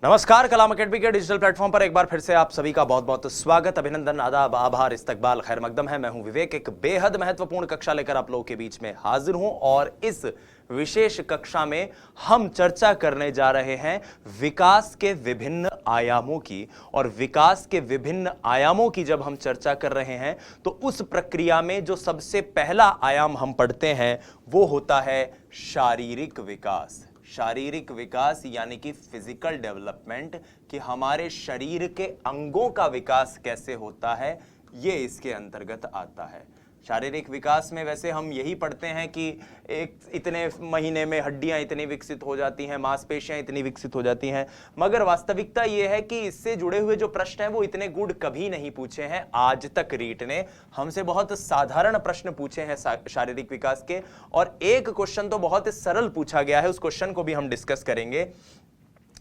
नमस्कार, कलाम अकेडमी के digital platform पर एक बार फिर से आप सभी का बहुत बहुत स्वागत, अभिनंदन, आदाब, आभार, इस्तकबाल, खैर मकदम है। मैं हूं विवेक, एक बेहद महत्वपूर्ण कक्षा लेकर आप लोगों के बीच में हाजिर हूं और इस विशेष कक्षा में हम चर्चा करने जा रहे हैं विकास के विभिन्न आयामों की। और विकास के विभिन्न आयामों की जब हम चर्चा कर रहे हैं तो उस प्रक्रिया में जो सबसे पहला आयाम हम पढ़ते हैं वो होता है शारीरिक विकास। शारीरिक विकास यानी कि फिजिकल डेवलपमेंट, कि हमारे शरीर के अंगों का विकास कैसे होता है, ये इसके अंतर्गत आता है। शारीरिक विकास में वैसे हम यही पढ़ते हैं कि एक इतने महीने में हड्डियां इतनी विकसित हो जाती हैं, मांसपेशियां इतनी विकसित हो जाती हैं, मगर वास्तविकता यह है कि इससे जुड़े हुए जो प्रश्न हैं वो इतने गूढ़ कभी नहीं पूछे हैं। आज तक रीट ने हमसे बहुत साधारण प्रश्न पूछे हैं शारीरिक विकास के, और एक क्वेश्चन तो बहुत सरल पूछा गया है, उस क्वेश्चन को भी हम डिस्कस करेंगे।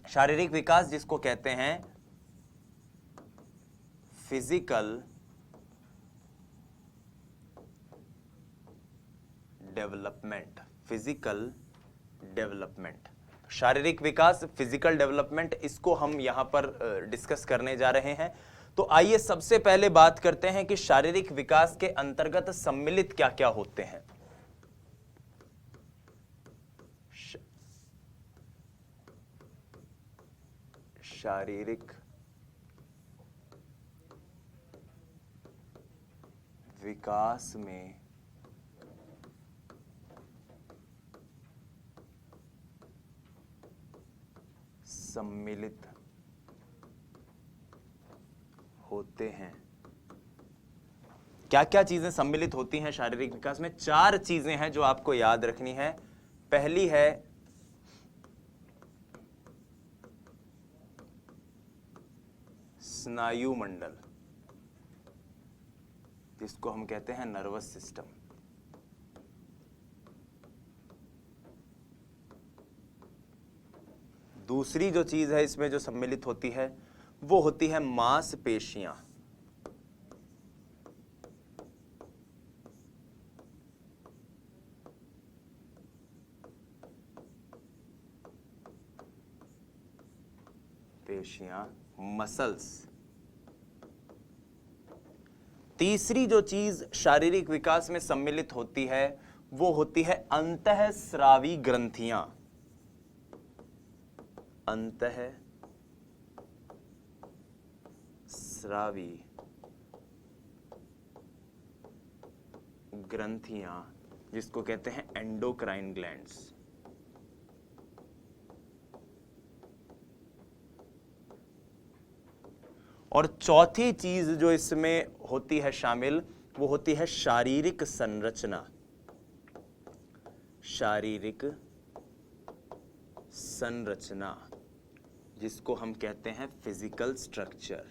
शारीरिक विकास जिसको कहते हैं फिजिकल डेवलपमेंट। फिजिकल डेवलपमेंट, शारीरिक विकास, फिजिकल डेवलपमेंट, इसको हम यहां पर डिस्कस करने जा रहे हैं। तो आइए सबसे पहले बात करते हैं कि शारीरिक विकास के अंतर्गत सम्मिलित क्या क्या होते हैं। शारीरिक विकास में सम्मिलित होते हैं। क्या क्या चीजें सम्मिलित होती हैं शारीरिक विकास में? 4 चीजें हैं जो आपको याद रखनी है। पहली है स्नायु मंडल, जिसको हम कहते हैं नर्वस सिस्टम। दूसरी जो चीज है इसमें जो सम्मिलित होती है वो होती है मांसपेशियां। पेशियां, मसल्स। तीसरी जो चीज शारीरिक विकास में सम्मिलित होती है वो होती है अंतःस्रावी ग्रंथियां। अंतःस्रावी ग्रंथियां, जिसको कहते हैं एंडोक्राइन ग्लैंड्स। और चौथी चीज जो इसमें होती है शामिल, वो होती है शारीरिक संरचना। शारीरिक संरचना, जिसको हम कहते हैं फिजिकल स्ट्रक्चर।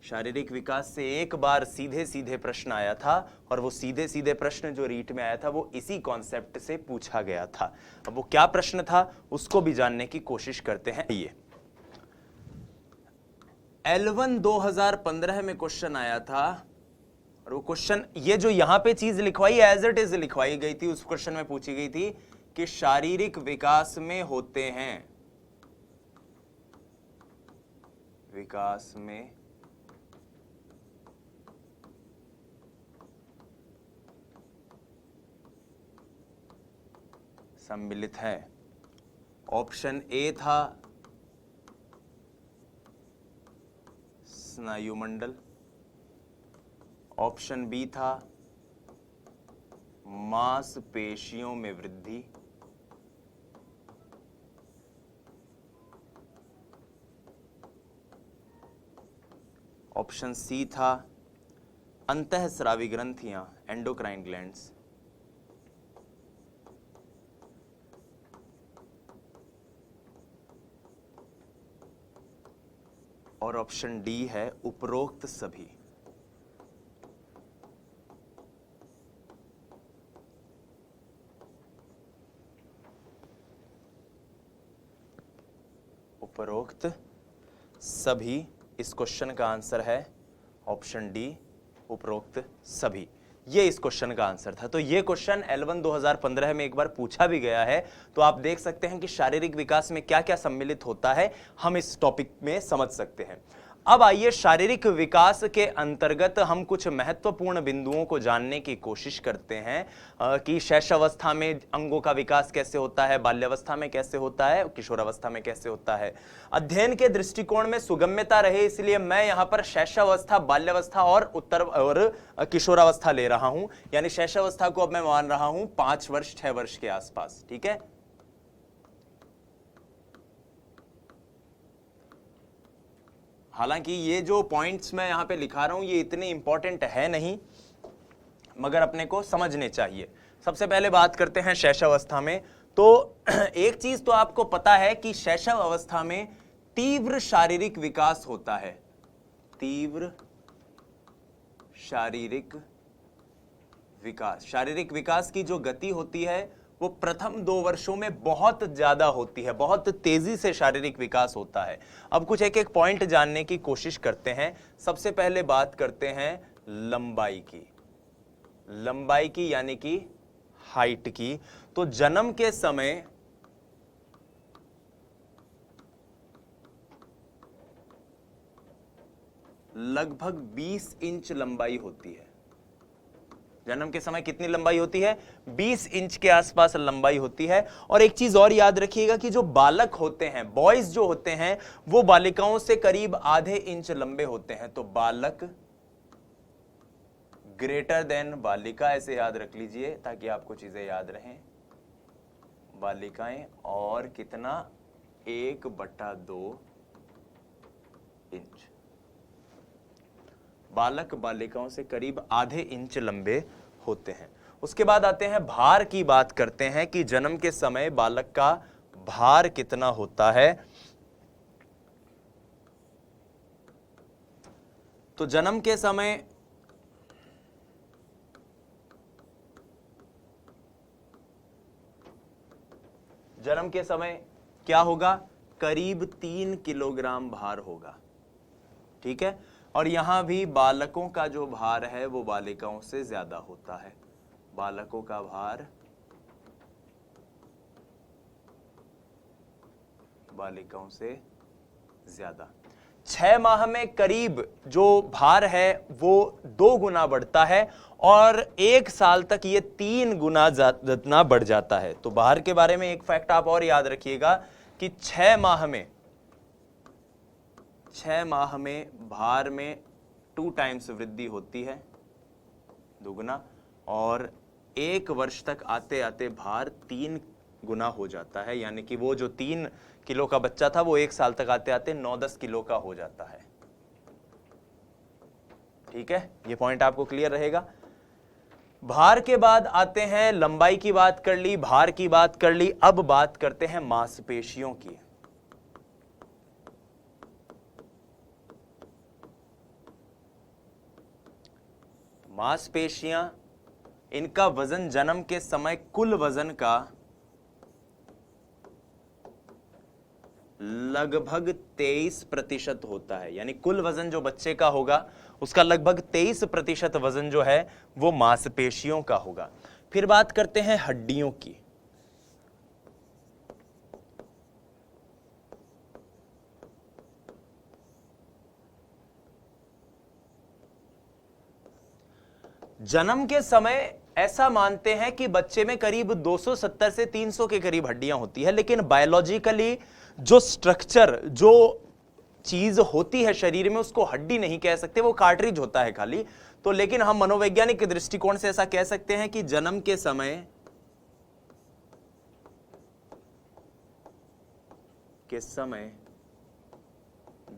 शारीरिक विकास से एक बार सीधे सीधे प्रश्न आया था, और वो सीधे सीधे प्रश्न जो रीट में आया था वो इसी कॉन्सेप्ट से पूछा गया था। अब वो क्या प्रश्न था उसको भी जानने की कोशिश करते हैं। ये L1 2015 में क्वेश्चन आया था, और वो क्वेश्चन, ये जो यहां पे चीज लिखवाई एज इट इज लिखवाई गई थी, उस क्वेश्चन में पूछी गई थी कि शारीरिक विकास में होते हैं, विकास में सम्मिलित है। ऑप्शन ए था स्नायु मंडल, ऑप्शन बी था मांसपेशियों में वृद्धि, ऑप्शन सी था अंतःस्रावी ग्रंथियां, एंडोक्राइन ग्लैंड्स, और ऑप्शन डी है उपरोक्त सभी। उपरोक्त सभी, इस क्वेश्चन का आंसर है ऑप्शन डी, उपरोक्त सभी। ये इस क्वेश्चन का आंसर था। तो ये क्वेश्चन L1 2015 में एक बार पूछा भी गया है। तो आप देख सकते हैं कि शारीरिक विकास में क्या क्या सम्मिलित होता है, हम इस टॉपिक में समझ सकते हैं। अब आइए शारीरिक विकास के अंतर्गत हम कुछ महत्वपूर्ण बिंदुओं को जानने की कोशिश करते हैं कि शैशवावस्था में अंगों का विकास कैसे होता है, बाल्यावस्था में कैसे होता है, किशोरावस्था में कैसे होता है। अध्ययन के दृष्टिकोण में सुगम्यता रहे इसलिए मैं यहां पर शैशवावस्था, बाल्यावस्था और किशोरावस्था ले रहा हूं। यानी शैशवावस्था को अब मैं मान रहा हूं 5 वर्ष 6 वर्ष के आसपास। ठीक है, हालांकि ये जो पॉइंट्स मैं यहां पे लिखा रहा हूं ये इतने इंपॉर्टेंट है नहीं, मगर अपने को समझने चाहिए। सबसे पहले बात करते हैं शैशवावस्था में। तो एक चीज तो आपको पता है कि शैशव अवस्था में तीव्र शारीरिक विकास होता है। तीव्र शारीरिक विकास, शारीरिक विकास की जो गति होती है वो प्रथम 2 वर्षों में बहुत ज्यादा होती है, बहुत तेजी से शारीरिक विकास होता है। अब कुछ एक एक पॉइंट जानने की कोशिश करते हैं। सबसे पहले बात करते हैं लंबाई की। लंबाई की यानी कि हाइट की। तो जन्म के समय लगभग 20 इंच लंबाई होती है। जन्म के समय कितनी लंबाई होती है? 20 इंच के आसपास लंबाई होती है। और एक चीज और याद रखिएगा कि जो बालक होते हैं, बॉयज जो होते हैं, वो बालिकाओं से करीब आधे इंच लंबे होते हैं। तो बालक ग्रेटर देन बालिका, ऐसे याद रख लीजिए ताकि आपको चीजें याद रहें। बालिकाएं और कितना? 1/2 इंच। बालक बालिकाओं से करीब आधे इंच लंबे होते हैं। उसके बाद आते हैं भार की बात करते हैं कि जन्म के समय बालक का भार कितना होता है। तो जन्म के समय क्या होगा? करीब 3 किलोग्राम भार होगा। ठीक है, और यहां भी बालकों का जो भार है वो बालिकाओं से ज्यादा होता है। बालकों का भार बालिकाओं से ज्यादा। 6 माह में करीब जो भार है वो 2 गुना बढ़ता है और 1 साल तक ये 3 गुना जितना बढ़ जाता है। तो भार के बारे में एक फैक्ट आप और याद रखिएगा कि 6 माह में भार में 2 टाइम्स वृद्धि होती है, 2 गुना, और 1 वर्ष तक आते आते भार 3 गुना हो जाता है। यानी कि वो जो 3 किलो का बच्चा था वो 1 साल तक आते आते 9-10 किलो का हो जाता है। ठीक है, ये पॉइंट आपको क्लियर रहेगा। भार के बाद आते हैं, लंबाई की बात कर ली, भार की बात कर ली, अब बात करते हैं मांसपेशियों की। मांसपेशियां, इनका वजन जन्म के समय कुल वजन का लगभग 23% होता है। यानी कुल वजन जो बच्चे का होगा उसका लगभग 23% वजन जो है वो मांसपेशियों का होगा। फिर बात करते हैं हड्डियों की। जन्म के समय ऐसा मानते हैं कि बच्चे में करीब 270 से 300 के करीब हड्डियां होती है, लेकिन बायोलॉजिकली जो स्ट्रक्चर, जो चीज होती है शरीर में उसको हड्डी नहीं कह सकते, वो कार्ट्रिज होता है खाली। तो लेकिन हम मनोवैज्ञानिक दृष्टिकोण से ऐसा कह सकते हैं कि जन्म के समय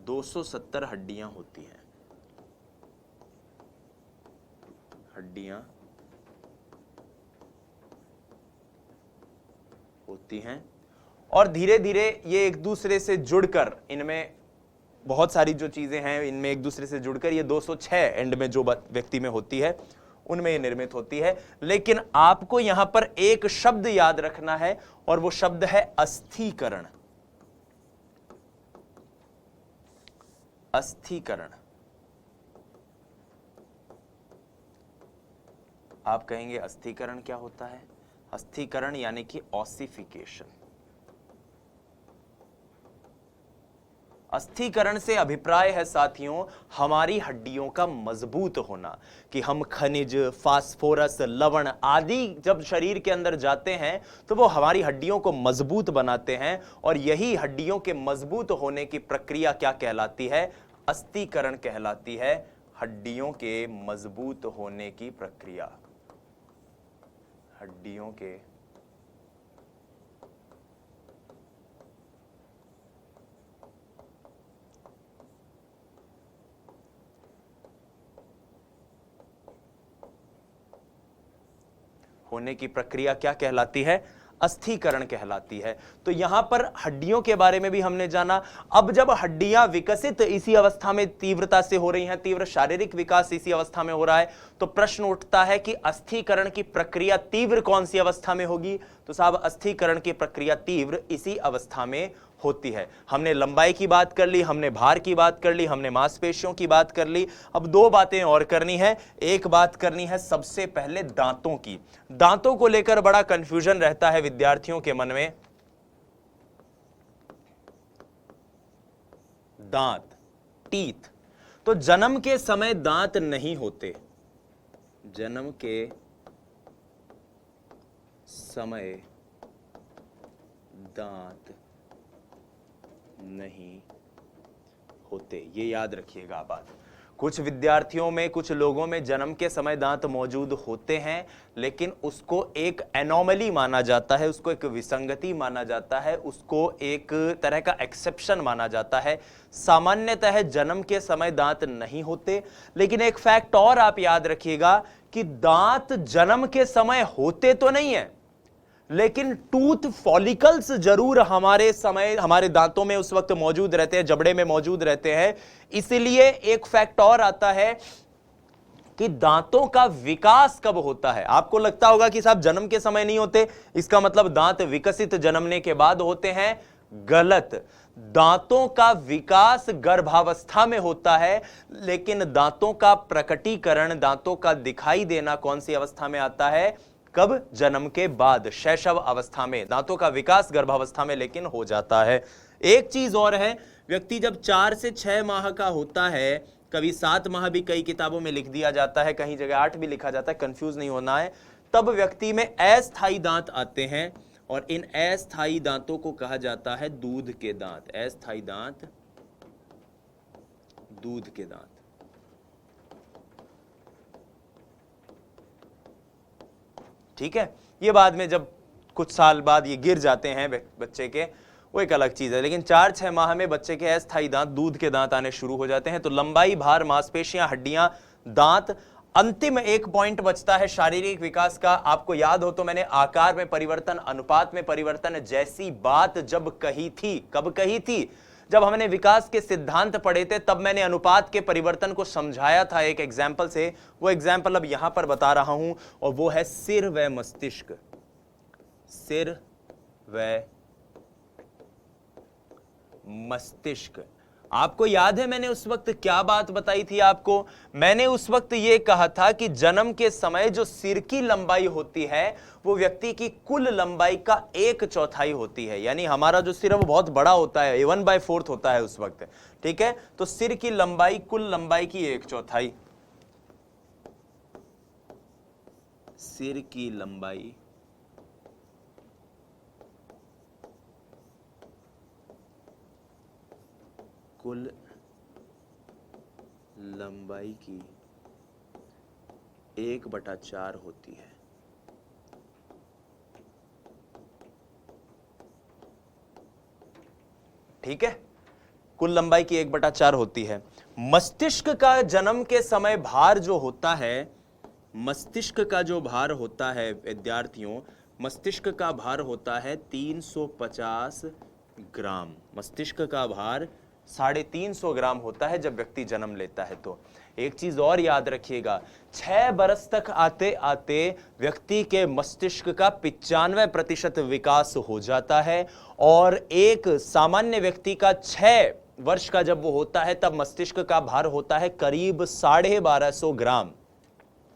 270 हड्डियां होती हैं। हड्डियां होती हैं और धीरे धीरे ये एक दूसरे से जुड़कर, इनमें बहुत सारी जो चीजें हैं इनमें एक दूसरे से जुड़कर ये 206 एंड में जो व्यक्ति में होती है उनमें ये निर्मित होती है। लेकिन आपको यहां पर एक शब्द याद रखना है और वो शब्द है अस्थिकरण। अस्थिकरण। आप कहेंगे अस्थिकरण क्या होता है? अस्थिकरण यानी कि ऑसिफिकेशन। अस्थिकरण से अभिप्राय है साथियों हमारी हड्डियों का मजबूत होना, कि हम खनिज, फास्फोरस, लवण आदि जब शरीर के अंदर जाते हैं तो वो हमारी हड्डियों को मजबूत बनाते हैं, और यही हड्डियों के मजबूत होने की प्रक्रिया क्या कहलाती है? अस्थिकरण कहलाती है। हड्डियों के मजबूत होने की प्रक्रिया, हड्डियों के होने की प्रक्रिया क्या कहलाती है? अस्थिकरण कहलाती है। तो यहां पर हड्डियों के बारे में भी हमने जाना। अब जब हड्डियां विकसित इसी अवस्था में तीव्रता से हो रही हैं, तीव्र शारीरिक विकास इसी अवस्था में हो रहा है, तो प्रश्न उठता है कि अस्थिकरण की प्रक्रिया तीव्र कौन सी अवस्था में होगी? तो साहब अस्थिकरण की प्रक्रिया तीव्र इसी अवस्था में होती है। हमने लंबाई की बात कर ली, हमने भार की बात कर ली, हमने मांसपेशियों की बात कर ली। अब दो बातें और करनी है। एक बात करनी है सबसे पहले दांतों की। दांतों को लेकर बड़ा कंफ्यूजन रहता है विद्यार्थियों के मन में। दांत, टीथ, तो जन्म के समय दांत नहीं होते। जन्म के समय दांत नहीं होते, ये याद रखिएगा बात। कुछ विद्यार्थियों में, कुछ लोगों में जन्म के समय दांत मौजूद होते हैं, लेकिन उसको एक एनोमली माना जाता है, उसको एक विसंगति माना जाता है, उसको एक तरह का एक्सेप्शन माना जाता है। सामान्यतः जन्म के समय दांत नहीं होते। लेकिन एक फैक्ट और आप याद रखिएगा कि दांत जन्म के समय होते तो नहीं है, लेकिन टूथ फॉलिकल्स जरूर हमारे दांतों में उस वक्त मौजूद रहते हैं, जबड़े में मौजूद रहते हैं। इसलिए एक फैक्ट और आता है कि दांतों का विकास कब होता है। आपको लगता होगा कि साहब जन्म के समय नहीं होते, इसका मतलब दांत विकसित जन्मने के बाद होते हैं। गलत। दांतों का विकास गर्भावस्था में होता है, लेकिन दांतों का प्रकटीकरण, दांतों का दिखाई देना कौन सी अवस्था में आता है? कब? जन्म के बाद, शैशव अवस्था में। दांतों का विकास गर्भावस्था में लेकिन हो जाता है। एक चीज और है, व्यक्ति जब 4 से 6 माह का होता है, कभी 7 माह भी कई किताबों में लिख दिया जाता है, कहीं जगह 8 भी लिखा जाता है, कंफ्यूज नहीं होना है, तब व्यक्ति में अस्थायी दांत आते हैं, और इन अस्थायी दांतों को कहा जाता है दूध के दांत। अस्थायी दांत, दूध के दांत। ठीक है, ये बाद में जब कुछ साल बाद ये गिर जाते हैं बच्चे के, वो एक अलग चीज है। लेकिन 4-6 माह में बच्चे के अस्थायी दांत, दूध के दांत आने शुरू हो जाते हैं। तो लंबाई, भार, मांसपेशियां, हड्डियां, दांत। अंतिम एक पॉइंट बचता है शारीरिक विकास का। आपको याद हो तो मैंने आकार में परिवर्तन, अनुपात में परिवर्तन जैसी बात जब कही थी, कब कही थी? जब हमने विकास के सिद्धांत पढ़े थे, तब मैंने अनुपात के परिवर्तन को समझाया था एक एग्जाम्पल से। वो एग्जाम्पल अब यहां पर बता रहा हूं, और वो है सिर व मस्तिष्क। सिर व मस्तिष्क। आपको याद है मैंने उस वक्त क्या बात बताई थी आपको? मैंने उस वक्त यह कहा था कि जन्म के समय जो सिर की लंबाई होती है वो व्यक्ति की कुल लंबाई का 1/4 होती है। यानी हमारा जो सिर है वो बहुत बड़ा होता है, 1/4 होता है उस वक्त। ठीक है, तो सिर की लंबाई कुल लंबाई की 1/4। सिर की लंबाई कुल लंबाई की 1/4 होती है। ठीक है, कुल लंबाई की 1/4 होती है। मस्तिष्क का जन्म के समय भार जो होता है, मस्तिष्क का जो भार होता है विद्यार्थियों, मस्तिष्क का भार होता है 350 ग्राम। मस्तिष्क का भार 350 ग्राम होता है जब व्यक्ति जन्म लेता है। तो एक चीज और याद रखिएगा, 6 बरस तक आते आते व्यक्ति के मस्तिष्क का 95% विकास हो जाता है, और एक सामान्य व्यक्ति का 6 वर्ष का जब वो होता है तब मस्तिष्क का भार होता है करीब 1250 ग्राम।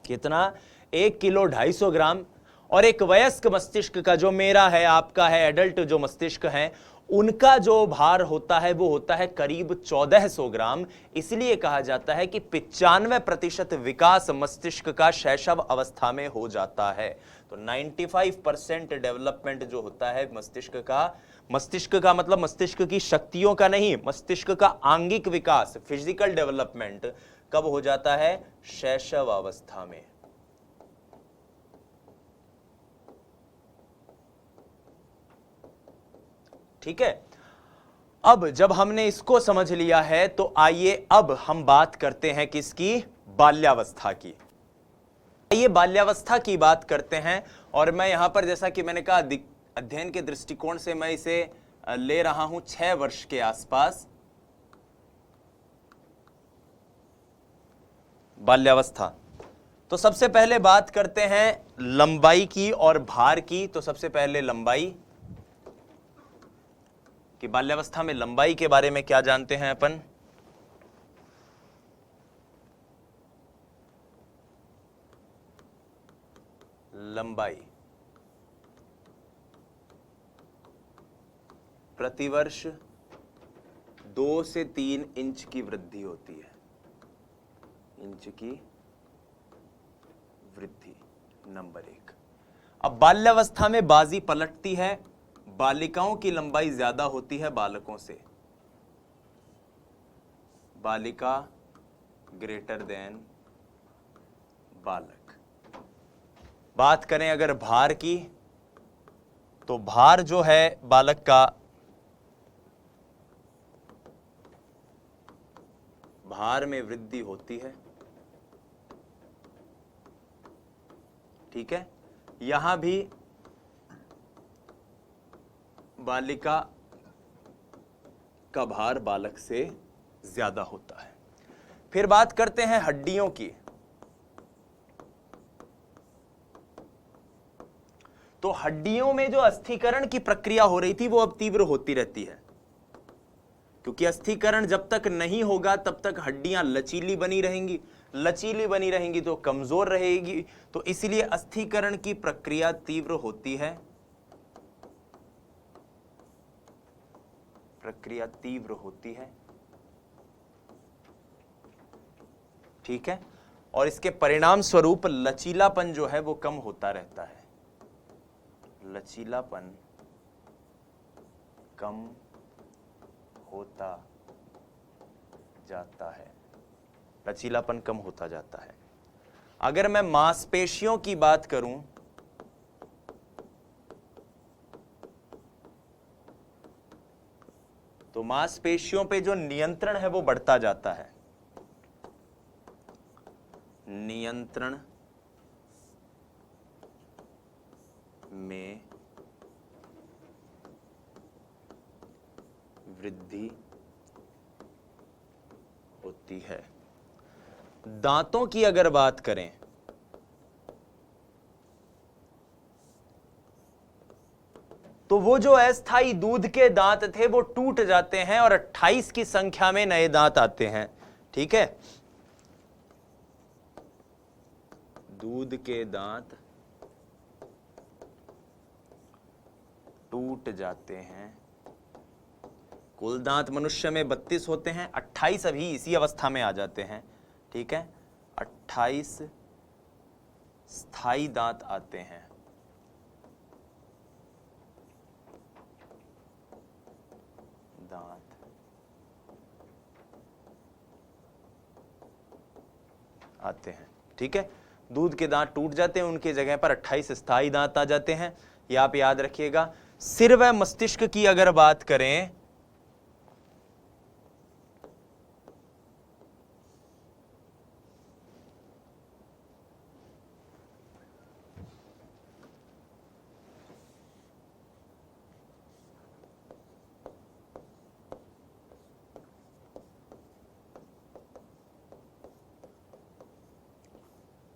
कितना? 1 किलो 250 ग्राम, और एक वयस्क मस्तिष्क का, जो मेरा है, आपका है, एडल्ट जो मस्तिष्क है, उनका जो भार होता है वो होता है करीब 1400 ग्राम। इसलिए कहा जाता है कि 95% विकास मस्तिष्क का शैशव अवस्था में हो जाता है। तो 95% डेवलपमेंट जो होता है मस्तिष्क का मतलब मस्तिष्क की शक्तियों का नहीं, मस्तिष्क का आंगिक विकास, फिजिकल डेवलपमेंट कब हो जाता है? शैशव अवस्था में। ठीक है, अब जब हमने इसको समझ लिया है तो आइए अब हम बात करते हैं किसकी? बाल्यावस्था की। आइए बाल्यावस्था की बात करते हैं, और मैं यहां पर, जैसा कि मैंने कहा, अध्ययन के दृष्टिकोण से मैं इसे ले रहा हूं 6 वर्ष के आसपास। बाल्यावस्था, तो सबसे पहले बात करते हैं लंबाई की और भार की। तो सबसे पहले लंबाई, कि बाल्यावस्था में लंबाई के बारे में क्या जानते हैं अपन? लंबाई प्रतिवर्ष 2 से 3 इंच की वृद्धि होती है। इंच की वृद्धि, नंबर 1। अब बाल्यावस्था में बाजी पलटती है, बालिकाओं की लंबाई ज्यादा होती है बालकों से। बालिका ग्रेटर देन बालक। बात करें अगर भार की, तो भार जो है बालक का, भार में वृद्धि होती है। ठीक है, यहां भी बालिका का भार बालक से ज्यादा होता है। फिर बात करते हैं हड्डियों की। तो हड्डियों में जो अस्थिकरण की प्रक्रिया हो रही थी वो अब तीव्र होती रहती है, क्योंकि अस्थिकरण जब तक नहीं होगा तब तक हड्डियां लचीली बनी रहेंगी, लचीली बनी रहेंगी तो कमजोर रहेगी। तो इसलिए अस्थिकरण की प्रक्रिया तीव्र होती है, प्रक्रिया तीव्र होती है। ठीक है, और इसके परिणाम स्वरूप लचीलापन जो है वो कम होता रहता है। लचीलापन कम होता जाता है, लचीलापन कम होता जाता है। अगर मैं मांसपेशियों की बात करूं, तो मांसपेशियों पे जो नियंत्रण है वो बढ़ता जाता है। नियंत्रण में वृद्धि होती है। दांतों की अगर बात करें, तो वो जो अस्थायी दूध के दांत थे वो टूट जाते हैं और 28 की संख्या में नए दांत आते हैं। ठीक है, दूध के दांत टूट जाते हैं। कुल दांत मनुष्य में 32 होते हैं, 28 अभी इसी अवस्था में आ जाते हैं। ठीक है, 28 स्थायी दांत आते हैं। दांत आते हैं। ठीक है, दूध के दांत टूट जाते हैं, उनके जगह पर 28 स्थायी दांत आ जाते हैं। ये आप याद रखिएगा। सिर व मस्तिष्क की अगर बात करें,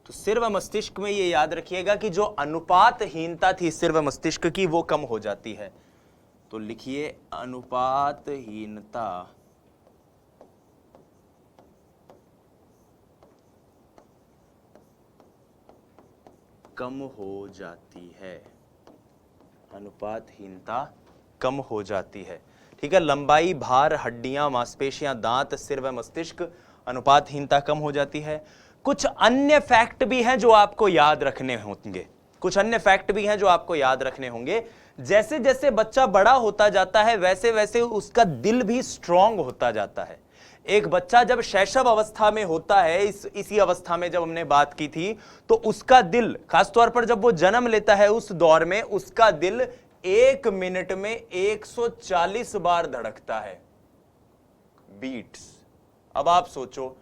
तो सिर व मस्तिष्क में ये याद रखिएगा कि जो अनुपातहीनता थी सिर व मस्तिष्क की वो कम हो जाती है। तो लिखिए अनुपातहीनता कम हो जाती है, अनुपातहीनता कम हो जाती है। ठीक है, लंबाई, भार, हड्डियां, मांसपेशियां, दांत, सिर व मस्तिष्क, अनुपातहीनता कम हो जाती है। कुछ अन्य फैक्ट भी हैं जो आपको याद रखने होंगे, कुछ अन्य फैक्ट भी हैं जो आपको याद रखने होंगे। जैसे जैसे बच्चा बड़ा होता जाता है वैसे वैसे उसका दिल भी स्ट्रांग होता जाता है। एक बच्चा जब शैशव अवस्था में होता है, इसी अवस्था में जब हमने बात की थी, तो उसका दिल, खासतौर पर जब वो जन्म लेता है उस दौर में, उसका दिल 1 मिनट में 140 बार धड़कता है, बीट्स। अब आप सोचो,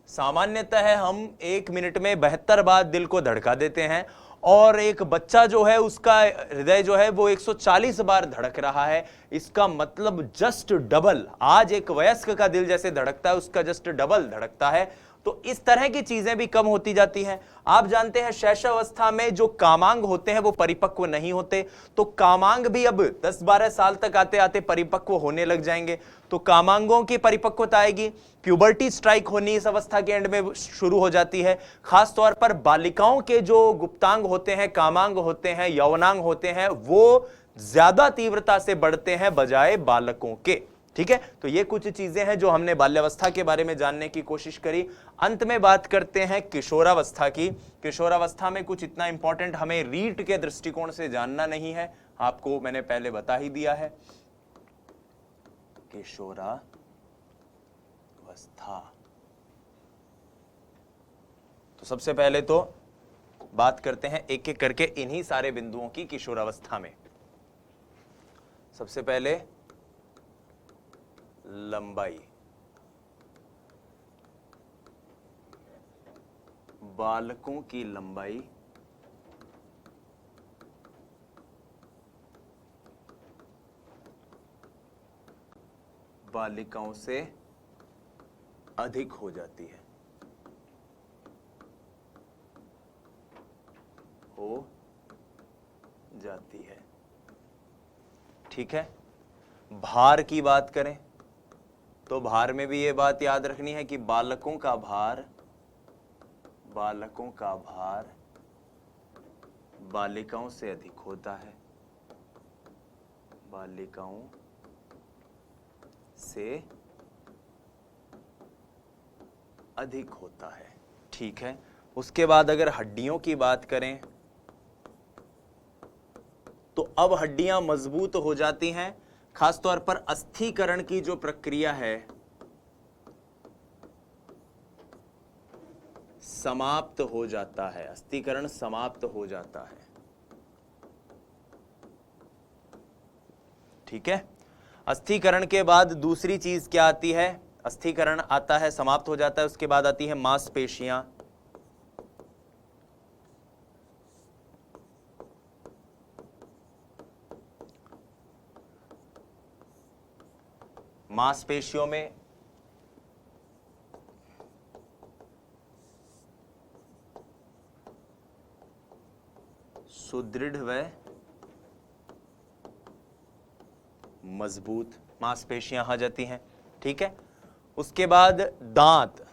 सामान्यतः हम 1 मिनट में 72 बार दिल को धड़का देते हैं, और एक बच्चा जो है उसका हृदय जो है वो 140 बार धड़क रहा है। इसका मतलब जस्ट डबल, आज एक वयस्क का दिल जैसे धड़कता है उसका जस्ट डबल धड़कता है। तो इस तरह की चीजें भी कम होती जाती हैं। आप जानते हैं शैशवावस्था में जो कामांग होते हैं वो परिपक्व नहीं होते, तो कामांग भी अब 10-12 साल तक आते आते परिपक्व होने लग जाएंगे। तो कामांगों की परिपक्वता आएगी, प्यूबर्टी स्ट्राइक होनी इस अवस्था के एंड में शुरू हो जाती है। खास तौर पर बालिकाओं के जो गुप्तांग होते हैं, कामांग होते हैं, यौवनांग होते हैं, वो ज्यादा तीव्रता से बढ़ते हैं बजाय बालकों के। ठीक है, तो ये कुछ चीजें हैं जो हमने बाल्यावस्था के बारे में जानने की कोशिश करी। अंत में बात करते हैं किशोरावस्था की। किशोरावस्था में कुछ इतना इंपॉर्टेंट हमें रीट के दृष्टिकोण से जानना नहीं है, आपको मैंने पहले बता ही दिया है। किशोरावस्था, तो सबसे पहले तो बात करते हैं एक एक करके इन्हीं सारे बिंदुओं की किशोरावस्था में। सबसे पहले लंबाई, बालकों की लंबाई बालिकाओं से अधिक हो जाती है, हो जाती है। ठीक है, भार की बात करें तो भार में भी ये बात याद रखनी है कि बालकों का भार बालिकाओं से अधिक होता है, बालिकाओं से अधिक होता है। ठीक है, उसके बाद अगर हड्डियों की बात करें तो अब हड्डियां मजबूत हो जाती हैं। खासतौर पर अस्थिकरण की जो प्रक्रिया है समाप्त हो जाता है, अस्थिकरण समाप्त हो जाता है। ठीक है, अस्थिकरण के बाद दूसरी चीज क्या आती है? अस्थिकरण आता है, समाप्त हो जाता है, उसके बाद आती है मांसपेशियां। मांसपेशियों में सुदृढ़ व मजबूत मांसपेशियां आ जाती हैं। ठीक है, उसके बाद दांत।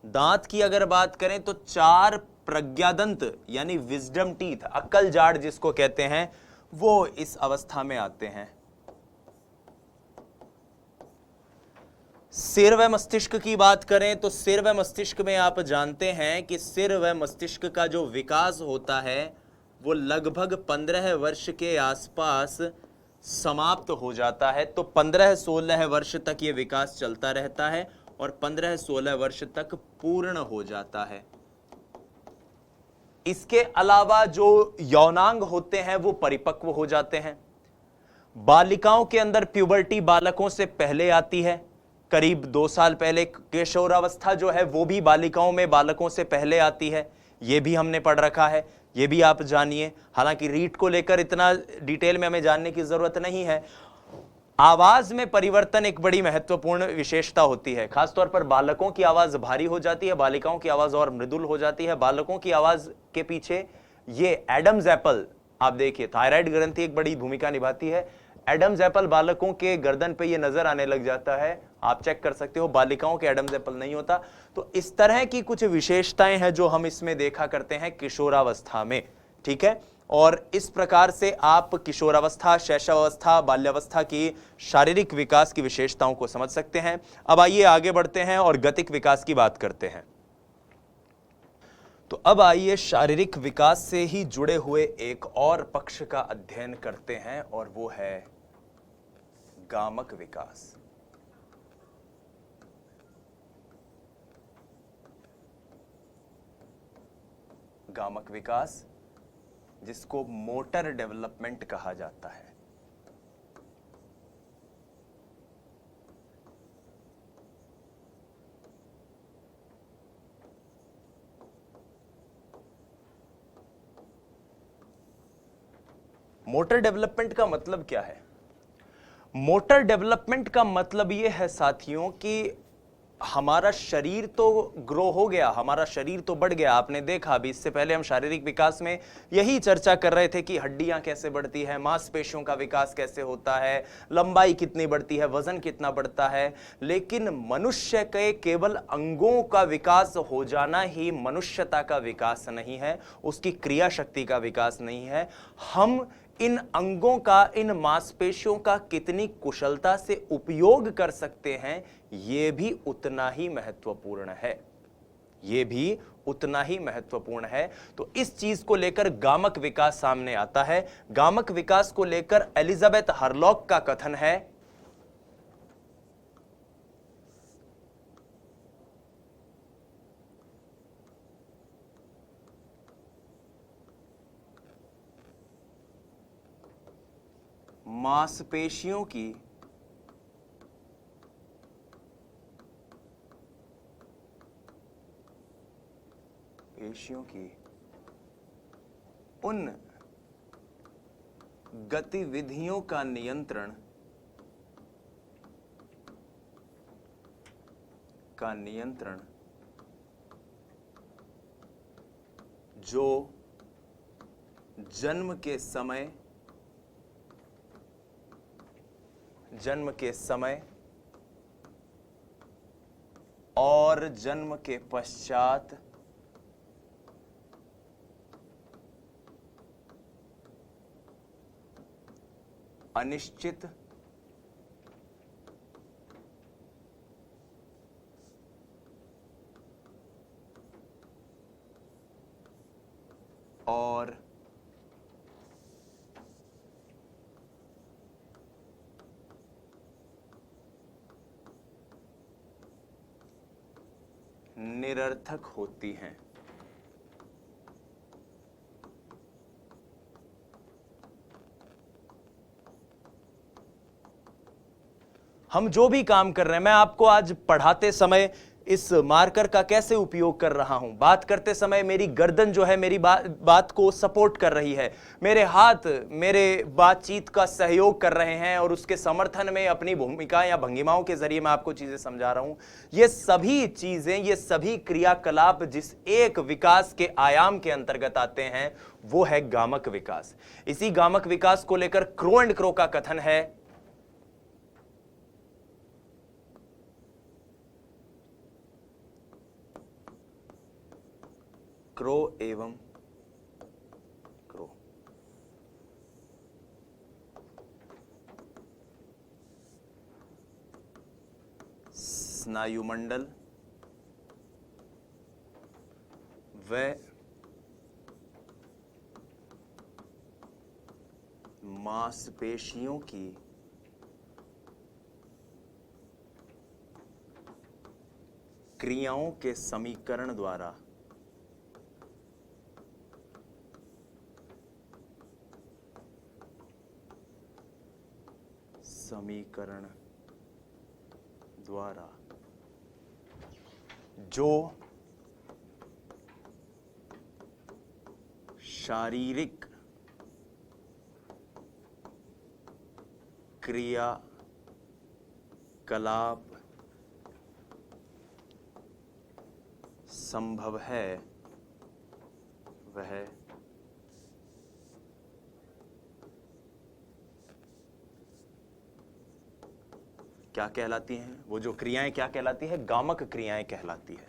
दांत की अगर बात करें तो 4 प्रज्ञादंत यानी विजडम टीथ, अक्ल जाड़ जिसको कहते हैं, वो इस अवस्था में आते हैं। सिर व मस्तिष्क की बात करें तो सिर व मस्तिष्क में आप जानते हैं कि सिर व मस्तिष्क का जो विकास होता है वो लगभग 15 वर्ष के आसपास समाप्त हो जाता है। तो 15-16 वर्ष तक ये विकास चलता रहता है और 15-16 वर्ष तक पूर्ण हो जाता है। इसके अलावा जो यौनांग होते हैं वो परिपक्व हो जाते हैं। बालिकाओं के अंदर प्यूबर्टी बालकों से पहले आती है, करीब 2 साल पहले। किशोरावस्था जो है वो भी बालिकाओं में बालकों से पहले आती है, ये भी हमने पढ़ रखा है, ये भी आप जानिए। हालांकि रीट को लेकर इतना डिटेल में हमें जानने की जरूरत नहीं है। आवाज में परिवर्तन एक बड़ी महत्वपूर्ण विशेषता होती है। खासतौर पर बालकों की आवाज भारी हो जाती है, बालिकाओं की आवाज और मृदुल हो जाती है। बालकों की आवाज के पीछे ये एडम्स एप्पल, आप देखिए थायराइड ग्रंथि एक बड़ी भूमिका निभाती है। एडम्स एप्पल बालकों के गर्दन पे ये नजर आने लग जाता है, आप चेक कर सकते हो, बालिकाओं के एडम्स एप्पल नहीं होता। तो इस तरह की कुछ विशेषताएं हैं जो हम इसमें देखा करते हैं किशोरावस्था में, ठीक है। और इस प्रकार से आप किशोरावस्था, शैशवावस्था, बाल्यावस्था की शारीरिक विकास की विशेषताओं को समझ सकते हैं। अब आइए आगे बढ़ते हैं और गतिक विकास की बात करते हैं। तो अब आइए शारीरिक विकास से ही जुड़े हुए एक और पक्ष का अध्ययन करते हैं और वो है गामक विकास। गामक विकास, जिसको मोटर डेवलपमेंट कहा जाता है। मोटर डेवलपमेंट का मतलब क्या है? मोटर डेवलपमेंट का मतलब यह है साथियों कि हमारा शरीर तो ग्रो हो गया, हमारा शरीर तो बढ़ गया। आपने देखा, अभी इससे पहले हम शारीरिक विकास में यही चर्चा कर रहे थे कि हड्डियां कैसे बढ़ती है, मांसपेशियों का विकास कैसे होता है, लंबाई कितनी बढ़ती है, वजन कितना बढ़ता है। लेकिन मनुष्य के केवल अंगों का विकास हो जाना ही मनुष्यता का विकास नहीं है, उसकी क्रिया शक्ति का विकास नहीं है। हम इन अंगों का, इन मांसपेशियों का कितनी कुशलता से उपयोग कर सकते हैं, यह भी उतना ही महत्वपूर्ण है, यह भी उतना ही महत्वपूर्ण है। तो इस चीज को लेकर गामक विकास सामने आता है। गामक विकास को लेकर एलिजाबेथ हरलॉक का कथन है, मांसपेशियों की उन गतिविधियों का नियंत्रण जो जन्म के समय और जन्म के पश्चात अनिश्चित और निरर्थक होती हैं। हम जो भी काम कर रहे हैं, मैं आपको आज पढ़ाते समय इस मार्कर का कैसे उपयोग कर रहा हूं, बात करते समय मेरी गर्दन जो है मेरी बात को सपोर्ट कर रही है, मेरे हाथ मेरे बातचीत का सहयोग कर रहे हैं और उसके समर्थन में अपनी भूमिका या भंगिमाओं के जरिए मैं आपको चीजें समझा रहा हूं। ये सभी चीजें, ये सभी क्रियाकलाप जिस एक विकास के आयाम के अंतर्गत आते हैं वो है गामक विकास। इसी गामक विकास को लेकर क्रो एंड क्रो का कथन है, क्रो एवं क्रो। स्नायुमंडल व मांसपेशियों की क्रियाओं के समीकरण द्वारा जो शारीरिक क्रियाकलाप संभव है क्या कहलाती हैं? वो जो क्रियाएं क्या कहलाती है? गामक क्रियाएं कहलाती है।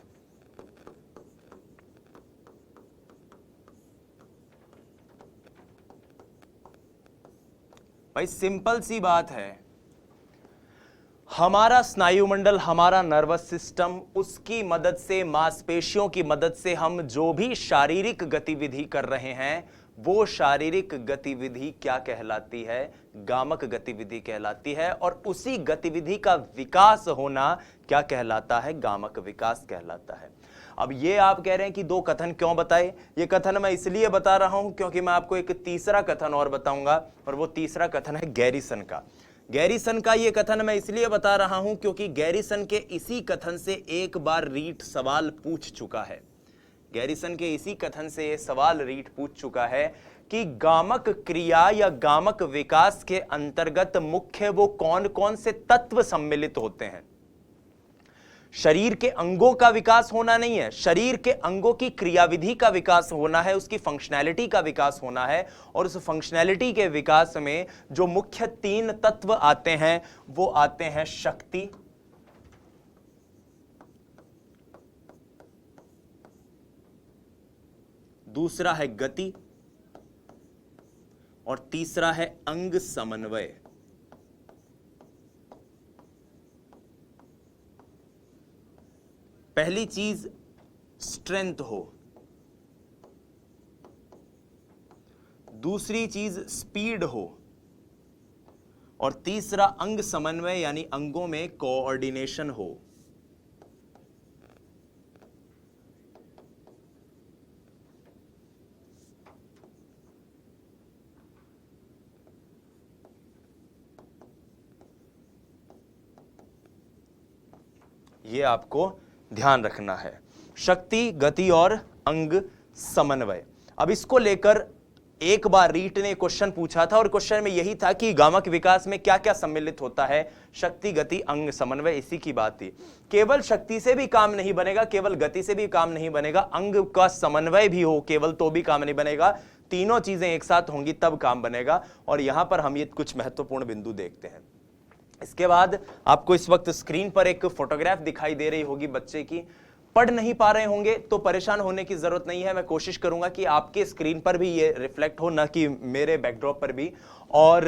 भाई सिंपल सी बात है, हमारा स्नायुमंडल, हमारा नर्वस सिस्टम, उसकी मदद से, मांसपेशियों की मदद से हम जो भी शारीरिक गतिविधि कर रहे हैं, वो शारीरिक गतिविधि क्या कहलाती है? गामक गतिविधि कहलाती है। और उसी गतिविधि का विकास होना क्या कहलाता है? गामक विकास कहलाता है। अब ये आप कह रहे हैं कि दो कथन क्यों बताए? ये कथन मैं इसलिए बता रहा हूं क्योंकि मैं आपको एक तीसरा कथन और बताऊंगा, और वो तीसरा कथन है गैरीसन का। गैरीसन का ये कथन मैं इसलिए बता रहा हूं क्योंकि गैरीसन के इसी कथन से एक बार रीट सवाल पूछ चुका है। गैरीसन के इसी कथन से ये सवाल रीट पूछ चुका है कि गामक क्रिया या गामक विकास के अंतर्गत मुख्य वो कौन कौन से तत्व सम्मिलित होते हैं। शरीर के अंगों का विकास होना नहीं है, शरीर के अंगों की क्रियाविधि का विकास होना है, उसकी फंक्शनैलिटी का विकास होना है। और उस फंक्शनैलिटी के विकास में जो मुख्य 3 तत्व आते हैं वो आते हैं शक्ति, दूसरा है गति, और तीसरा है अंग समन्वय। पहली चीज स्ट्रेंथ हो, दूसरी चीज स्पीड हो, और तीसरा अंग समन्वय यानी अंगों में कोऑर्डिनेशन हो। ये आपको ध्यान रखना है, शक्ति, गति और अंग समन्वय। अब इसको लेकर एक बार रीट ने क्वेश्चन पूछा था, और क्वेश्चन में यही था कि गामक विकास में क्या क्या सम्मिलित होता है, शक्ति, गति, अंग समन्वय, इसी की बात थी। केवल शक्ति से भी काम नहीं बनेगा, केवल गति से भी काम नहीं बनेगा, अंग का समन्वय भी हो केवल तो भी काम नहीं बनेगा, तीनों चीजें एक साथ होंगी तब काम बनेगा। और यहां पर हम ये कुछ महत्वपूर्ण बिंदु देखते हैं। इसके बाद आपको इस वक्त स्क्रीन पर एक फोटोग्राफ दिखाई दे रही होगी बच्चे की। पढ़ नहीं पा रहे होंगे तो परेशान होने की जरूरत नहीं है, मैं कोशिश करूंगा कि आपके स्क्रीन पर भी ये रिफ्लेक्ट हो, ना कि मेरे बैकड्रॉप पर भी। और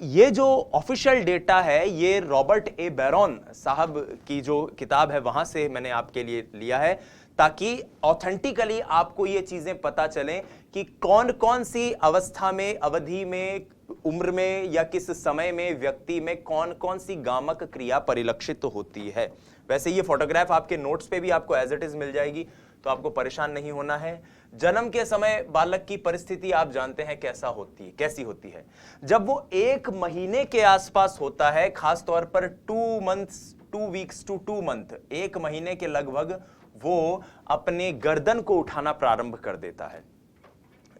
ये जो ऑफिशियल डेटा है ये रॉबर्ट ए बैरॉन साहब की जो किताब है वहां से मैंने आपके लिए लिया है, ताकि ऑथेंटिकली आपको ये चीजें पता चलें कि कौन कौन सी अवस्था में, अवधि में, उम्र में या किस समय में व्यक्ति में कौन कौन सी गामक क्रिया परिलक्षित होती है। वैसे ये फोटोग्राफ आपके नोट्स पे भी आपको एज इट इज मिल जाएगी, तो आपको परेशान नहीं होना है। जन्म के समय बालक की परिस्थिति आप जानते हैं कैसी होती है। जब वो 1 महीने के आसपास होता है, खास तौर पर 2 वीक्स टू 2 मंथ, 1 महीने के लगभग, वो अपने गर्दन को उठाना प्रारंभ कर देता है।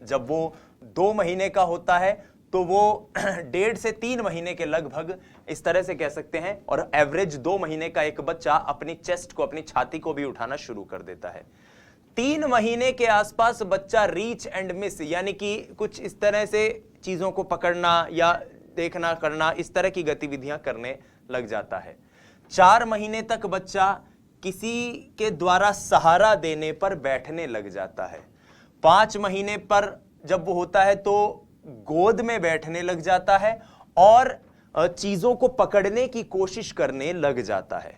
जब वो 2 महीने का होता है तो वो 1.5 से 3 महीने के लगभग, इस तरह से कह सकते हैं, और एवरेज 2 महीने का एक बच्चा अपनी चेस्ट को, अपनी छाती को भी उठाना शुरू कर देता है। 3 महीने के आसपास बच्चा रीच एंड मिस, यानी कि कुछ इस तरह से चीजों को पकड़ना या देखना करना, इस तरह की गतिविधियां करने लग जाता है। 4 महीने तक बच्चा किसी के द्वारा सहारा देने पर बैठने लग जाता है। 5 महीने पर जब वो होता है तो गोद में बैठने लग जाता है और चीजों को पकड़ने की कोशिश करने लग जाता है।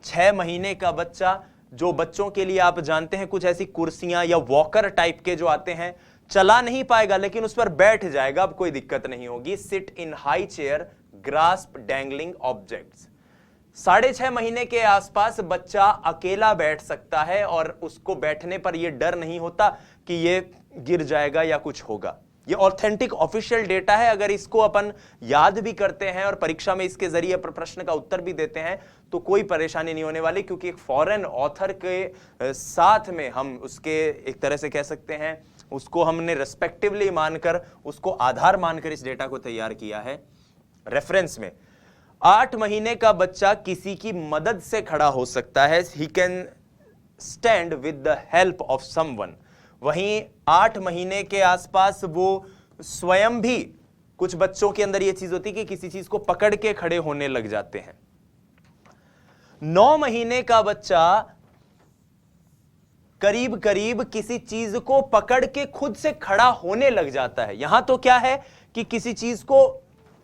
6 महीने का बच्चा, जो बच्चों के लिए आप जानते हैं कुछ ऐसी कुर्सियां या वॉकर टाइप के जो आते हैं, चला नहीं पाएगा लेकिन उस पर बैठ जाएगा, अब कोई दिक्कत नहीं होगी। Sit in high chair, grasp dangling objects. 6.5 महीने के आसपास बच्चा अकेला बैठ सकता है और उसको बैठने पर यह डर नहीं होता कि ये गिर जाएगा या कुछ होगा। ये ऑथेंटिक ऑफिशियल डेटा है। अगर इसको अपन याद भी करते हैं और परीक्षा में इसके जरिए प्रश्न का उत्तर भी देते हैं तो कोई परेशानी नहीं होने वाली, क्योंकि एक फॉरेन ऑथर के साथ में हम उसके एक तरह से कह सकते हैं, उसको हमने रेस्पेक्टिवली मानकर, उसको आधार मानकर इस डेटा को तैयार किया है रेफरेंस में। 8 महीने का बच्चा किसी की मदद से खड़ा हो सकता है, he can stand with the help of someone. वहीं 8 महीने के आसपास वो स्वयं भी कुछ बच्चों के अंदर यह चीज होती है कि किसी चीज को पकड़ के खड़े होने लग जाते हैं। 9 महीने का बच्चा करीब करीब किसी चीज को पकड़ के खुद से खड़ा होने लग जाता है। यहां तो क्या है कि किसी चीज को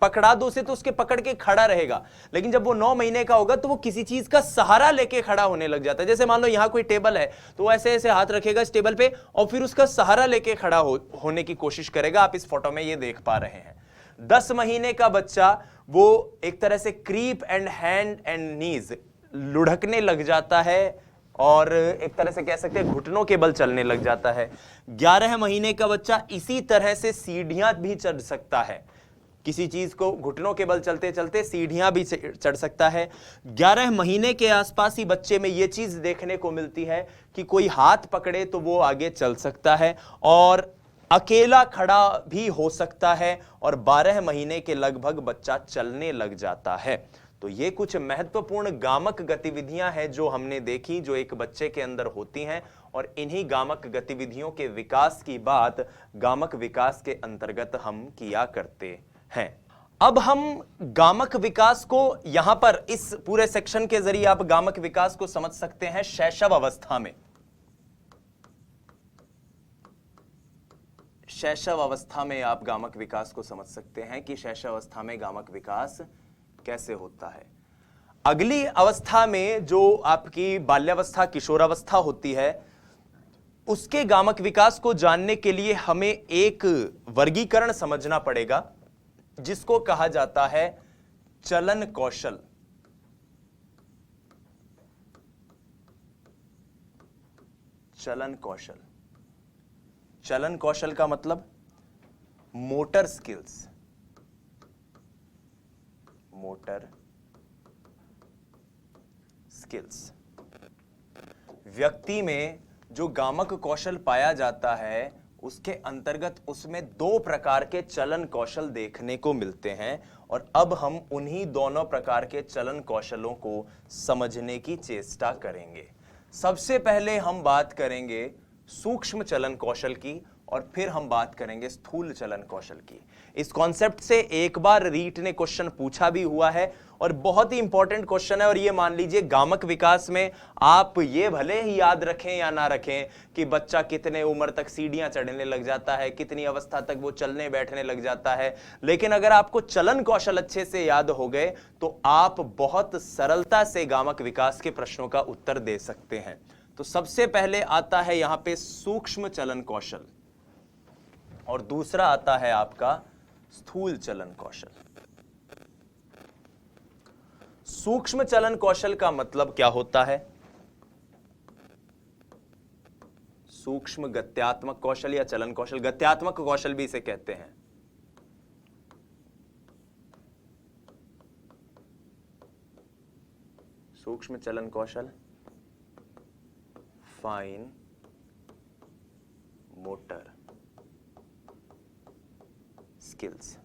पकड़ा दो उसे तो उसके पकड़ के खड़ा रहेगा, लेकिन जब वो 9 महीने का होगा तो वो किसी चीज का सहारा लेके खड़ा होने लग जाता है। जैसे मान लो यहां कोई टेबल है तो वो ऐसे ऐसे हाथ रखेगा इस टेबल पे और फिर उसका सहारा लेके खड़ा होने की कोशिश करेगा। आप इस फोटो में ये देख पा रहे हैं। 10 महीने का बच्चा वो एक तरह से क्रीप एंड हैंड एंड नीज लुढ़कने लग जाता है और एक तरह से कह सकते हैं घुटनों के बल चलने लग जाता है। 11 महीने का बच्चा इसी तरह से सीढ़ियां भी चढ़ सकता है, किसी चीज को घुटनों के बल चलते चलते सीढ़ियां भी चढ़ सकता है। 11 महीने के आसपास ही बच्चे में यह चीज देखने को मिलती है कि कोई हाथ पकड़े तो वो आगे चल सकता है और अकेला खड़ा भी हो सकता है और 12 महीने के लगभग बच्चा चलने लग जाता है। तो ये कुछ महत्वपूर्ण गामक गतिविधियां हैं जो हमने देखी, जो एक बच्चे के अंदर होती हैं और इन्हीं गामक गतिविधियों के विकास की बात गामक विकास के अंतर्गत हम किया करते हैं। अब हम गामक विकास को यहां पर इस पूरे सेक्शन के जरिए आप गामक विकास को समझ सकते हैं शैशव अवस्था में। शैशव अवस्था में आप गामक विकास को समझ सकते हैं कि शैशव अवस्था में गामक विकास कैसे होता है। अगली अवस्था में जो आपकी बाल्यावस्था किशोरावस्था होती है उसके गामक विकास को जानने के लिए हमें एक वर्गीकरण समझना पड़ेगा जिसको कहा जाता है चलन कौशल। चलन कौशल, चलन कौशल का मतलब मोटर स्किल्स, मोटर स्किल्स। व्यक्ति में जो गामक कौशल पाया जाता है उसके अंतर्गत उसमें 2 प्रकार के चलन कौशल देखने को मिलते हैं और अब हम उन्हीं दोनों प्रकार के चलन कौशलों को समझने की चेष्टा करेंगे। सबसे पहले हम बात करेंगे सूक्ष्म चलन कौशल की और फिर हम बात करेंगे स्थूल चलन कौशल की। इस कॉन्सेप्ट से एक बार रीट ने क्वेश्चन पूछा भी हुआ है और बहुत ही इंपॉर्टेंट क्वेश्चन है। और ये मान लीजिए गामक विकास में आप ये भले ही याद रखें या ना रखें कि बच्चा कितने उम्र तक सीढ़ियां चढ़ने लग जाता है, कितनी अवस्था तक वो चलने बैठने लग जाता है, लेकिन अगर आपको चलन कौशल अच्छे से याद हो गए तो आप बहुत सरलता से गामक विकास के प्रश्नों का उत्तर दे सकते हैं। तो सबसे पहले आता है यहां पे सूक्ष्म चलन कौशल और दूसरा आता है आपका स्थूल चलन कौशल। सूक्ष्म चलन कौशल का मतलब क्या होता है? सूक्ष्म गत्यात्मक कौशल या चलन कौशल, गत्यात्मक कौशल भी इसे कहते हैं। सूक्ष्म चलन कौशल, फाइन मोटर स्किल्स।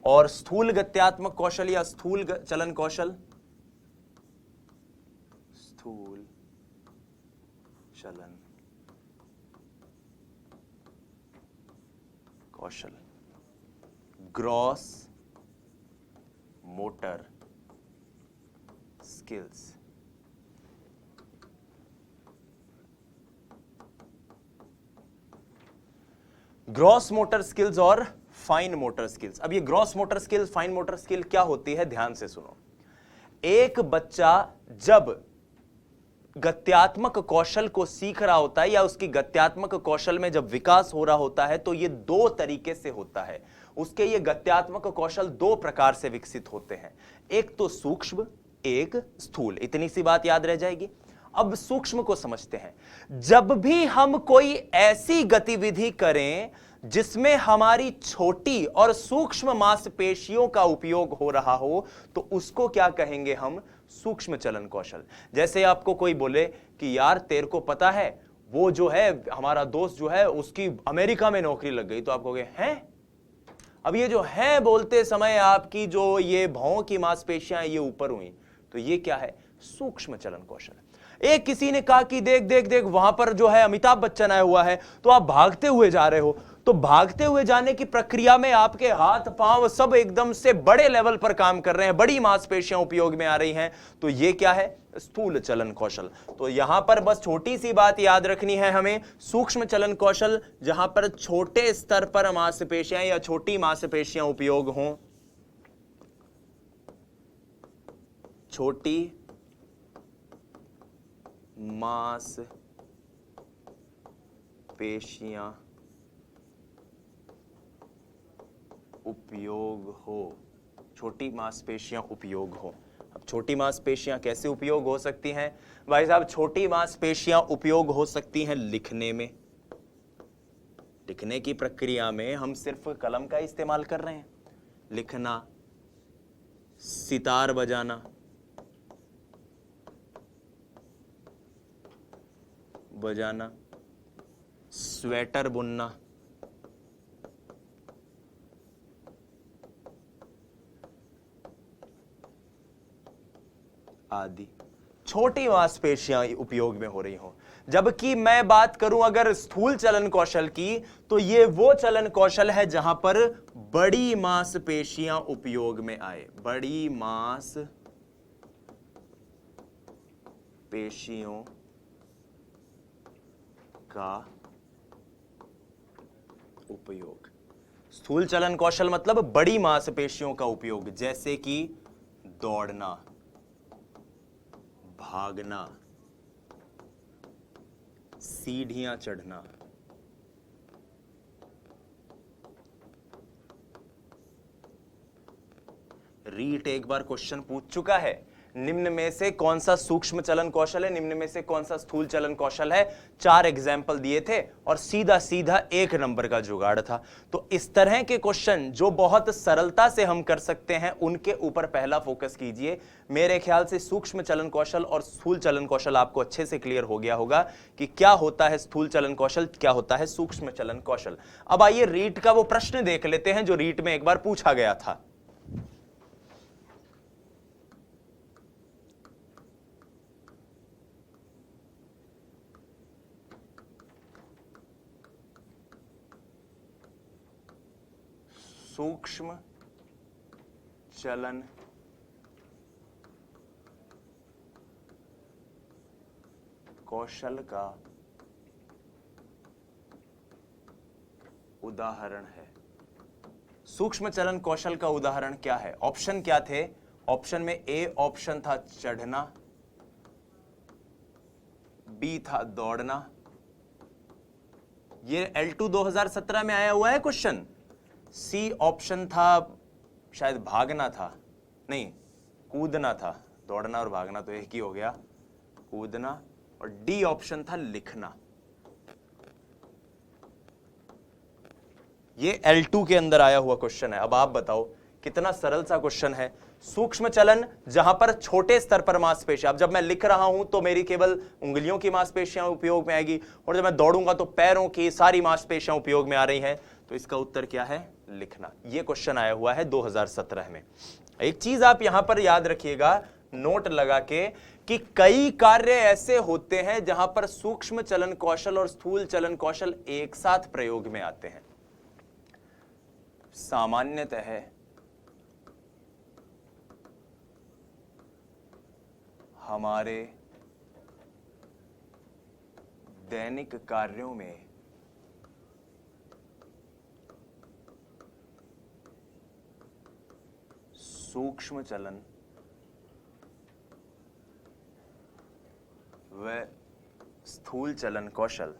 और स्थूल गत्यात्मक कौशल या स्थूल चलन कौशल, स्थूल चलन कौशल, gross motor skills. Gross motor skills और फाइन मोटर स्किल्स। अब ये gross motor skills, fine motor skill क्या होती है, ध्यान से सुनो। एक बच्चा जब गत्यात्मक कौशल को सीख रहा होता है या उसकी गत्यात्मक कौशल में जब विकास हो रहा होता है तो ये 2 तरीके से होता है। उसके ये गत्यात्मक कौशल 2 प्रकार से विकसित होते हैं, एक तो सूक्ष्म, एक स्थूल। इतनी सी बात याद रह जाएगी। अब सूक्ष्म को समझते हैं। जब भी हम कोई ऐसी गतिविधि करें जिसमें हमारी छोटी और सूक्ष्म मांसपेशियों का उपयोग हो रहा हो तो उसको क्या कहेंगे हम? सूक्ष्म चलन कौशल। जैसे आपको कोई बोले कि यार तेरे को पता है वो जो है हमारा दोस्त जो है उसकी अमेरिका में नौकरी लग गई, तो आप कहोगे हैं? अब ये जो है बोलते समय आपकी जो ये भौं की मांसपेशियां ये ऊपर हुई, तो ये क्या है? सूक्ष्म चलन कौशल। एक किसी ने कहा कि देख देख देख वहां पर जो है अमिताभ बच्चन आया हुआ है, तो आप भागते हुए जा रहे हो, तो भागते हुए जाने की प्रक्रिया में आपके हाथ पांव सब एकदम से बड़े लेवल पर काम कर रहे हैं, बड़ी मांसपेशियां उपयोग में आ रही हैं, तो ये क्या है? स्थूल चलन कौशल। तो यहां पर बस छोटी सी बात याद रखनी है हमें, सूक्ष्म चलन कौशल जहां पर छोटे स्तर पर मांसपेशियां या छोटी मांसपेशियां उपयोग हों, छोटी मांसपेशियां उपयोग हो, छोटी मांसपेशियां उपयोग हो। अब छोटी मांसपेशियां कैसे उपयोग हो सकती हैं भाई साहब? छोटी मांसपेशियां उपयोग हो सकती हैं लिखने में। लिखने की प्रक्रिया में हम सिर्फ कलम का इस्तेमाल कर रहे हैं। लिखना, सितार बजाना, स्वेटर बुनना, आदि छोटी मांसपेशियां उपयोग में हो रही हो। जबकि मैं बात करूं अगर स्थूल चलन कौशल की, तो ये वो चलन कौशल है जहां पर बड़ी मांसपेशियां उपयोग में आए, बड़ी मांसपेशियों का उपयोग। स्थूल चलन कौशल मतलब बड़ी मांसपेशियों का उपयोग, जैसे कि दौड़ना, भागना, सीढ़ियां चढ़ना। रीट एक बार क्वेश्चन पूछ चुका है, निम्न में से कौन सा सूक्ष्म चलन कौशल है, निम्न में से कौन सा स्थूल चलन कौशल है? 4 एग्जाम्पल दिए थे और सीधा सीधा 1 नंबर का जुगाड़ था। तो इस तरह के क्वेश्चन जो बहुत सरलता से हम कर सकते हैं, उनके ऊपर पहला फोकस कीजिए। मेरे ख्याल से सूक्ष्म चलन कौशल और स्थूल चलन कौशल आपको अच्छे से क्लियर हो गया होगा कि क्या होता है स्थूल चलन कौशल, क्या होता है सूक्ष्म चलन कौशल। अब आइए रीट का वो प्रश्न देख लेते हैं जो रीट में एक बार पूछा गया था। सूक्ष्म चलन कौशल का उदाहरण है। सूक्ष्म चलन कौशल का उदाहरण क्या है? ऑप्शन क्या थे? ऑप्शन में ए ऑप्शन था चढ़ना, बी था दौड़ना, ये L2 2017 में आया हुआ है क्वेश्चन। सी ऑप्शन था शायद भागना था, नहीं कूदना था, दौड़ना और भागना तो एक ही हो गया, कूदना, और डी ऑप्शन था लिखना। ये L2 के अंदर आया हुआ क्वेश्चन है। अब आप बताओ कितना सरल सा क्वेश्चन है। सूक्ष्म चलन जहां पर छोटे स्तर पर मांसपेशियां, अब जब मैं लिख रहा हूं तो मेरी केवल उंगलियों की मांसपेशियां उपयोग में आएगी, और जब मैं दौड़ूंगा तो पैरों की सारी मांसपेशियां उपयोग में आ रही हैं। तो इसका उत्तर क्या है? लिखना। यह क्वेश्चन आया हुआ है 2017 में। एक चीज आप यहां पर याद रखिएगा नोट लगा के, कि कई कार्य ऐसे होते हैं जहां पर सूक्ष्म चलन कौशल और स्थूल चलन कौशल एक साथ प्रयोग में आते हैं। सामान्यतः हमारे दैनिक कार्यों में सूक्ष्म चलन व स्थूल चलन कौशल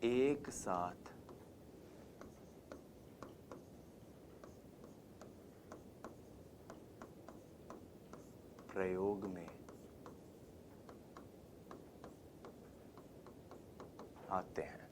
एक साथ प्रयोग में आते हैं।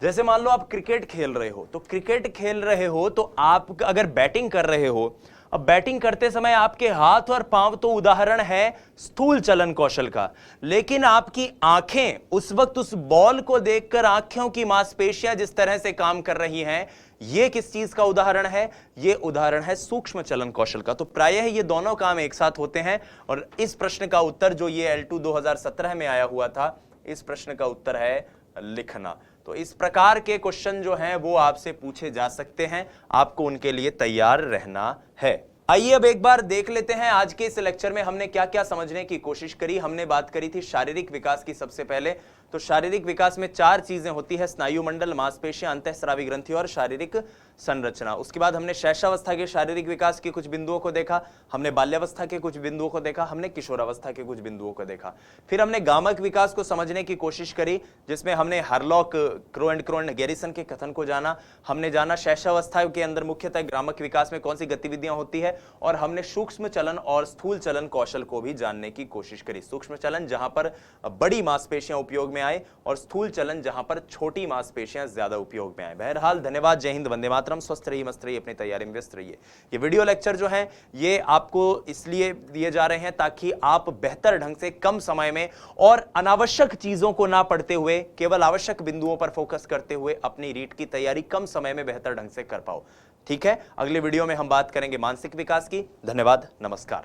जैसे मान लो आप क्रिकेट खेल रहे हो, तो क्रिकेट खेल रहे हो तो आप अगर बैटिंग कर रहे हो, अब बैटिंग करते समय आपके हाथ और पांव तो उदाहरण है स्थूल चलन कौशल का, लेकिन आपकी आंखें उस वक्त उस बॉल को देखकर आंखों की मांसपेशियां जिस तरह से काम कर रही हैं, ये किस चीज का उदाहरण है? ये उदाहरण है सूक्ष्म चलन कौशल का। तो प्रायः ये दोनों काम एक साथ होते हैं और इस प्रश्न का उत्तर जो ये L2 2017 में आया हुआ था, इस प्रश्न का उत्तर है लिखना। तो इस प्रकार के क्वेश्चन जो हैं वो आपसे पूछे जा सकते हैं, आपको उनके लिए तैयार रहना है। आइए अब एक बार देख लेते हैं आज के इस लेक्चर में हमने क्या क्या समझने की कोशिश करी। हमने बात करी थी शारीरिक विकास की। सबसे पहले तो शारीरिक विकास में 4 चीजें होती है: स्नायु मंडल, मांसपेशियां, अंतःस्रावी ग्रंथि और शारीरिक संरचना। उसके बाद हमने शैशवावस्था के शारीरिक विकास के कुछ बिंदुओं को देखा, हमने बाल्यावस्था के कुछ बिंदुओं को देखा, हमने किशोरावस्था के कुछ बिंदुओं को देखा। फिर हमने गामक विकास को समझने की कोशिश करी, जिसमें हमने Hurlock, Crow and Crow and Garrison के कथन को जाना। हमने जाना शैशवावस्था के अंदर मुख्यतः गामक विकास में कौन सी गतिविधियां होती है, और हमने सूक्ष्म चलन और स्थूल चलन कौशल को भी जानने की कोशिश करी। सूक्ष्म चलन जहां पर बड़ी मांसपेशियां उपयोग में आए और स्थूल चलन जहां पर छोटी मांसपेशियां ज्यादा उपयोग में आए। बहरहाल धन्यवाद, जय हिंद, वंदे मातरम, स्वस्थ रहिए, मस्त रहिए, अपनी तैयारी में व्यस्त रहिए। ये वीडियो लेक्चर जो है ये आपको इसलिए दिए जा रहे हैं ताकि आप बेहतर ढंग से कम समय में और अनावश्यक चीजों को ना पढ़ते हुए केवल आवश्यक बिंदुओं पर फोकस करते हुए अपनी रीट की तैयारी कम समय में बेहतर ढंग से कर पाओ। ठीक है, अगले वीडियो में हम बात करेंगे मानसिक विकास की। धन्यवाद, नमस्कार।